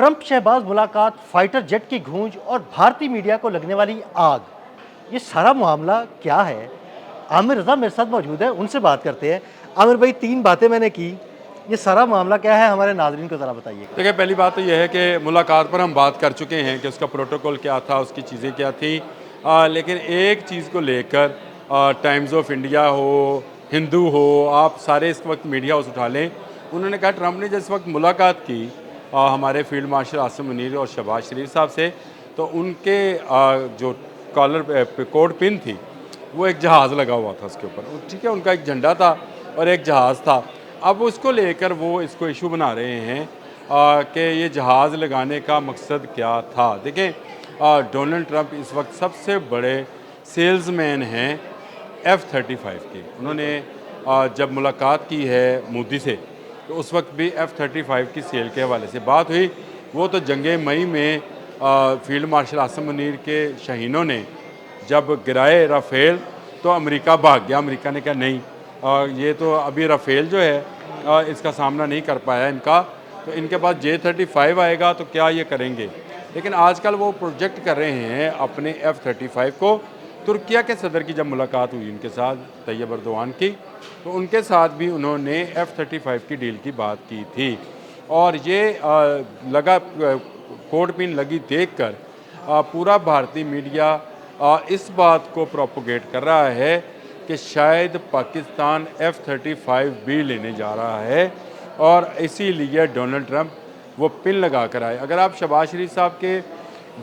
Trump Shahbaz मुलाकात, fighter jet की गूंज और भारतीय मीडिया को लगने वाली आग, ये सारा मामला क्या है? आमिर रज़ा मेरे साथ मौजूद है, उनसे बात करते हैं। आमिर भाई, 3 बातें मैंने की, ये सारा मामला क्या है हमारे नाज़रीन को ज़रा बताइए। देखिए, पहली बात तो ये है कि मुलाकात पर हम बात कर चुके हैं कि उसका प्रोटोकॉल क्या था, उसकी चीज़ें क्या थी। लेकिन एक चीज़ को लेकर टाइम्स ऑफ इंडिया हो, हिंदू हो, आप सारे इस वक्त मीडिया हाउस उठा लें, उन्होंने कहा ट्रंप ने जिस वक्त मुलाकात की हमारे फील्ड मार्शल आसिम मुनीर और शहबाज शरीफ साहब से, तो उनके जो कॉलर पे कोट पिन थी, वो एक जहाज़ लगा हुआ था उसके ऊपर। ठीक है, उनका एक झंडा था और एक जहाज़ था। अब उसको लेकर वो इसको इशू बना रहे हैं कि ये जहाज़ लगाने का मकसद क्या था। देखें, डोनाल्ड ट्रंप इस वक्त सबसे बड़े सेल्समैन हैं F-35 के। उन्होंने जब मुलाकात की है मोदी से, तो उस वक्त भी F-35 की सेल के हवाले से बात हुई। वो तो जंग मई में फील्ड मार्शल आसिम मुनीर के शहीनों ने जब गिराए राफेल, तो अमेरिका भाग गया। अमेरिका ने कहा नहीं, ये तो अभी राफेल जो है इसका सामना नहीं कर पाया इनका, तो इनके पास J-35 आएगा तो क्या ये करेंगे। लेकिन आजकल वो प्रोजेक्ट कर रहे हैं अपने F-35 को। तुर्किया के सदर की जब मुलाकात हुई उनके साथ, तैयब अर्दोआन की, तो उनके साथ भी उन्होंने F-35 की डील की बात की थी। और ये लगा कोड पिन लगी देखकर पूरा भारतीय मीडिया इस बात को प्रोपोगेट कर रहा है कि शायद पाकिस्तान F-35 भी लेने जा रहा है और इसीलिए डोनाल्ड ट्रंप वो पिन लगा कर आए। अगर आप शहबाज शरीफ साहब के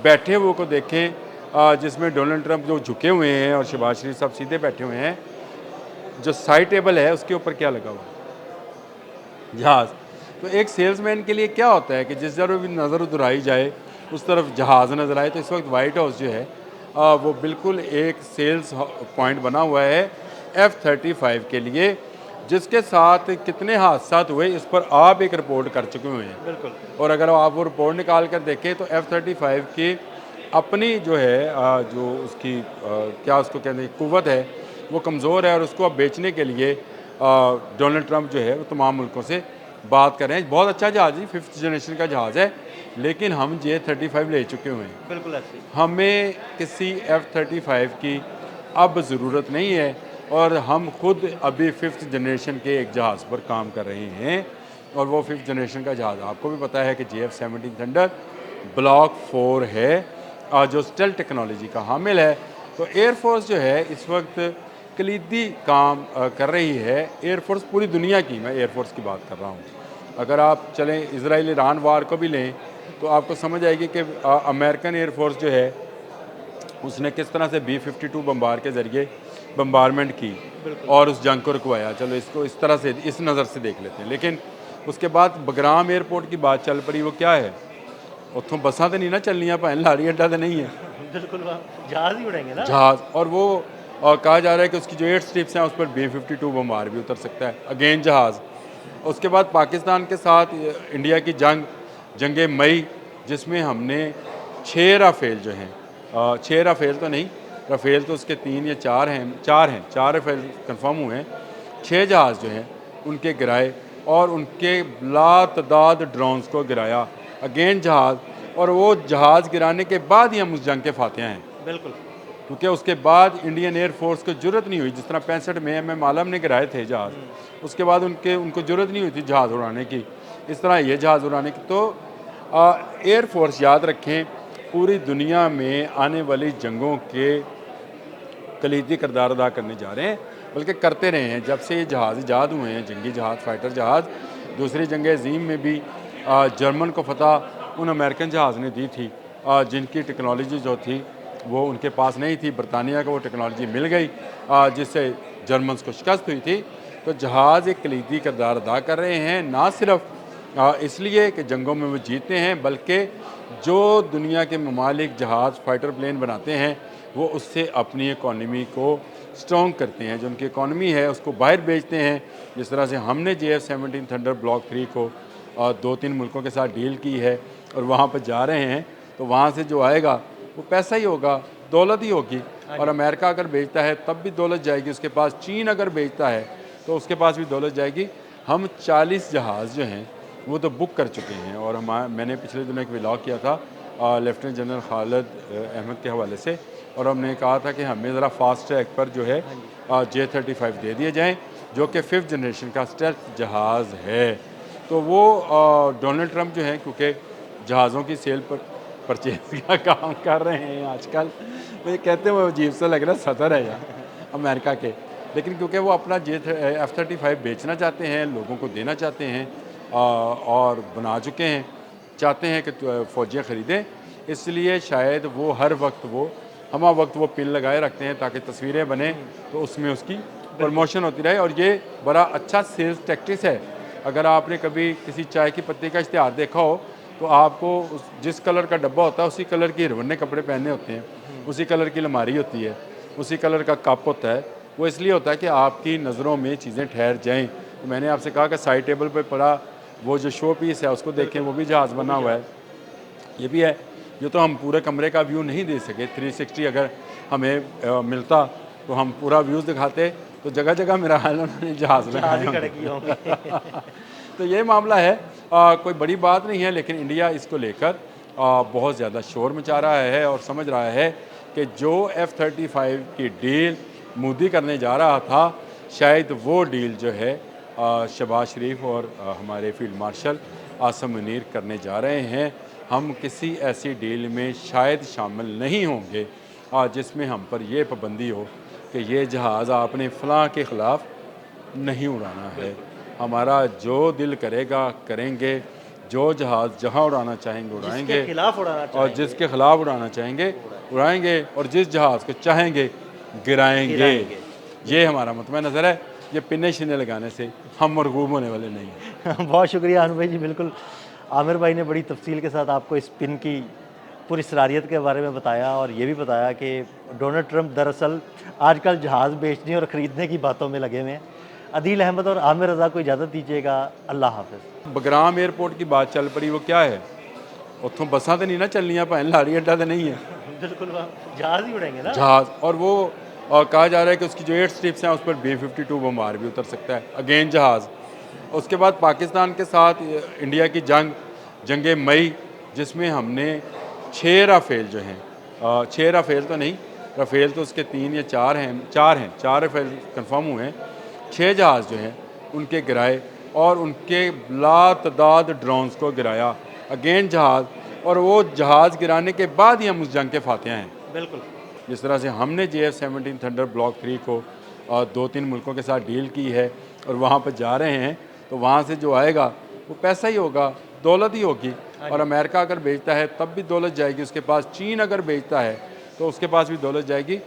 बैठे हुए को देखें, जिसमें डोनाल्ड ट्रंप जो झुके हुए हैं और शहबाज शरीफ साहब सीधे बैठे हुए हैं, जो साइड टेबल है उसके ऊपर क्या लगा हुआ है? जहाज़। तो एक सेल्समैन के लिए क्या होता है कि जिस तरफ भी नज़र दुराई जाए उस तरफ जहाज़ नज़र आए। तो इस वक्त वाइट हाउस जो है वो बिल्कुल एक सेल्स पॉइंट बना हुआ है F-35 के लिए, जिसके साथ कितने हादसा हुए इस पर आप एक रिपोर्ट कर चुके हुए हैं। बिल्कुल। और अगर आप वो रिपोर्ट निकाल कर देखें तो F-35 की अपनी जो है जो उसकी क्या उसको कहते हैं कुव्वत है, वो कमज़ोर है और उसको अब बेचने के लिए डोनाल्ड ट्रंप जो है वो तमाम मुल्कों से बात कर रहे हैं। बहुत अच्छा जहाज़ है, 5th जनरेशन का जहाज़ है, लेकिन हम J-35 ले चुके हुए हैं। बिल्कुल ऐसे। हमें किसी F-35 की अब ज़रूरत नहीं है और हम खुद अभी 5th जनरेशन के एक जहाज़ पर काम कर रहे हैं। और वो 5th जनरेशन का जहाज़ आपको भी पता है कि JF-17 थंडर ब्लॉक 4 है, जो स्टेल्थ टेक्नोलॉजी का हामिल है। तो एयरफोर्स जो है इस वक्त कलीदी काम कर रही है। एयरफोर्स पूरी दुनिया की, मैं एयरफोर्स की बात कर रहा हूँ। अगर आप चलें इजराइल ईरान वार को भी लें तो आपको समझ आएगी कि अमेरिकन एयरफोर्स जो है उसने किस तरह से B-52 बम्बार के ज़रिए बम्बारमेंट की और उस जंग को रुकवाया। चलो इसको इस तरह से, इस नज़र से देख लेते हैं। लेकिन उसके बाद बगराम एयरपोर्ट की बात चल पड़ी, वो क्या है? उतों बसा तो नहीं ना चलनियाँ, भाएं लाड़ी अड्डा तो नहीं है, बिल्कुल, वहाँ जहाज़ ही उड़ेंगे ना। जहाज़। और वो कहा जा रहा है कि उसकी जो 8 स्ट्रिप्स हैं उस पर B-52 बम्बार भी उतर सकता है, अगेन जहाज़। उसके बाद पाकिस्तान के साथ इंडिया की जंग मई, जिसमें हमने 6 राफेल जो हैं, 6 राफेल तो नहीं, राफेल तो उसके 3 या 4 हैं, 4 राफेल कंफर्म हुए हैं। 6 जहाज़ जो हैं उनके गिराए और उनके लातदाद ड्रोन्स को गिराया, अगेन जहाज़। और वो जहाज़ गिराने के बाद ही हम उस जंग के फातिहा हैं, बिल्कुल। क्योंकि उसके बाद इंडियन एयरफोर्स को जरूरत नहीं हुई। जिस तरह 65 में MM आलम ने गिराए थे जहाज़, उसके बाद उनको जरूरत नहीं हुई थी जहाज़ उड़ाने की, इस तरह ये जहाज़ उड़ाने की। तो एयरफोर्स याद रखें पूरी दुनिया में आने वाली जंगों के कलीदी किरदार अदा करने जा रहे हैं, बल्कि करते रहे हैं। जब से ये जहाज़ ईजाद हुए हैं, जंगी जहाज़, फाइटर जहाज़, दूसरी जंग अज़ीम में भी जर्मन को फतह उन अमेरिकन जहाज़ ने दी थी, जिनकी टेक्नोलॉजी जो थी वो उनके पास नहीं थी। बरतानिया को वो टेक्नोलॉजी मिल गई जिससे जर्मन्स को शिकस्त हुई थी। तो जहाज़ एक कलीदी किरदार अदा कर रहे हैं, ना सिर्फ इसलिए कि जंगों में वो जीते हैं, बल्कि जो दुनिया के ममालिक जहाज़ फाइटर प्लेन बनाते हैं वो उससे अपनी इकॉनमी को स्ट्रॉन्ग करते हैं। जो उनकी इकॉनमी है उसको बाहर बेचते हैं। जिस तरह से हमने JF-17 थंडर ब्लॉक 3 को 2-3 मुल्कों के साथ डील की है और वहाँ पर जा रहे हैं, तो वहाँ से जो आएगा वो पैसा ही होगा, दौलत ही होगी। और अमेरिका अगर बेचता है तब भी दौलत जाएगी उसके पास, चीन अगर बेचता है तो उसके पास भी दौलत जाएगी। हम 40 जहाज़ जो हैं वो तो बुक कर चुके हैं। और मैंने पिछले दिनों एक व्लॉग किया था लेफ्टिनेंट जनरल खालिद अहमद के हवाले से, और हमने कहा था कि हमें ज़रा फास्ट ट्रैक पर जो है J-35 दे दिए जाएँ, जो कि 5th जनरेशन का स्टेल्थ जहाज़ है। तो वो डोनाल्ड ट्रंप जो है, क्योंकि जहाज़ों की सेल पर परचेज का काम कर रहे हैं आजकल, मुझे कहते हैं वो अजीब सा लग रहा है, सदर है यार अमेरिका के, लेकिन क्योंकि वो अपना F-35 बेचना चाहते हैं, लोगों को देना चाहते हैं और बना चुके हैं, चाहते हैं कि फ़ौजियाँ ख़रीदें, इसलिए शायद वो हर वक्त वो हमा वक्त वो पिन लगाए रखते हैं ताकि तस्वीरें बने तो उसमें उसकी प्रमोशन होती रहे। और ये बड़ा अच्छा सेल्स टैक्टिक्स है। अगर आपने कभी किसी चाय की पत्ती का इश्तिहार देखा हो तो आपको जिस कलर का डब्बा होता है उसी कलर की हिरवन्ने कपड़े पहनने होते हैं, उसी कलर की अलमारी होती है, उसी कलर का कप होता है। वो इसलिए होता है कि आपकी नज़रों में चीज़ें ठहर जाएँ। तो मैंने आपसे कहा कि साइड टेबल पर पड़ा वो जो शो पीस है उसको देखें, वो भी जहाज़ बना हुआ है, ये भी है। ये तो हम पूरे कमरे का व्यू नहीं दे सके, 360 अगर हमें मिलता तो हम पूरा व्यूज़ दिखाते, तो जगह जगह मेरा हाल उन्होंने जहाज़ लगाए होंगे। तो ये मामला है, कोई बड़ी बात नहीं है, लेकिन इंडिया इसको लेकर बहुत ज़्यादा शोर मचा रहा है और समझ रहा है कि जो F-35 की डील मोदी करने जा रहा था, शायद वो डील जो है शहबाज शरीफ और हमारे फील्ड मार्शल आसिम मुनीर करने जा रहे हैं। हम किसी ऐसी डील में शायद शामिल नहीं होंगे जिसमें हम पर यह पाबंदी हो कि ये जहाज़ आपने फ़लाँ के ख़िलाफ़ नहीं उड़ाना है। हमारा जो दिल करेगा करेंगे, जो जहाज़ जहाँ उड़ाना चाहेंगे उड़ाएंगे, और जिसके ख़िलाफ़ उड़ाना चाहेंगे उड़ाएंगे, और जिस जहाज़ को चाहेंगे गिराएंगे। ये हमारा मतवा नज़र है। ये पिन्ने शिन्ने लगाने से हम मरगूब होने वाले नहीं हैं। बहुत शुक्रिया आमिर भाई जी। बिल्कुल, आमिर भाई ने बड़ी तफसील के साथ आपको इस पिन की पूरी सलाहियत के बारे में बताया, और ये भी बताया कि डोनाल्ड ट्रंप दरअसल आजकल जहाज़ बेचने और ख़रीदने की बातों में लगे हुए हैं। अदील अहमद और आमिर रज़ा को इजाज़त दीजिएगा। अल्लाह हाफ़िज़। बगराम एयरपोर्ट की बात चल पड़ी, वो क्या है? उत्थों बसां तो नहीं ना चलनियां, भाएं लाड़ी अड्डा तो नहीं है। बिल्कुल, जहाज़ ही उड़ेंगे ना, जहाज़। और वो कहा जा रहा है कि उसकी जो 8 स्ट्रिप्स हैं उस पर B-52 बमबार भी उतर सकता है, अगेन जहाज़। उसके बाद पाकिस्तान के साथ इंडिया की जंग मई, जिसमें हमने 6 राफेल जो हैं, 6 राफेल तो नहीं, राफेल तो उसके 3 या 4 हैं, 4 राफेल कन्फर्म हुए हैं, 6 जहाज़ जो हैं उनके गिराए, और उनके लातदाद ड्रोन्स को गिराया, अगेन जहाज़। और वो जहाज़ गिराने के बाद ही हम उस जंग के फातिहा हैं। बिल्कुल। जिस तरह से हमने JF-17 थंडर ब्लॉक 3 को 2-3 मुल्कों के साथ डील की है और वहाँ पर जा रहे हैं, तो वहाँ से जो आएगा वो पैसा ही होगा, दौलत ही होगी। और अमेरिका अगर बेचता है तब भी दौलत जाएगी उसके पास, चीन अगर बेचता है तो उसके पास भी दौलत जाएगी।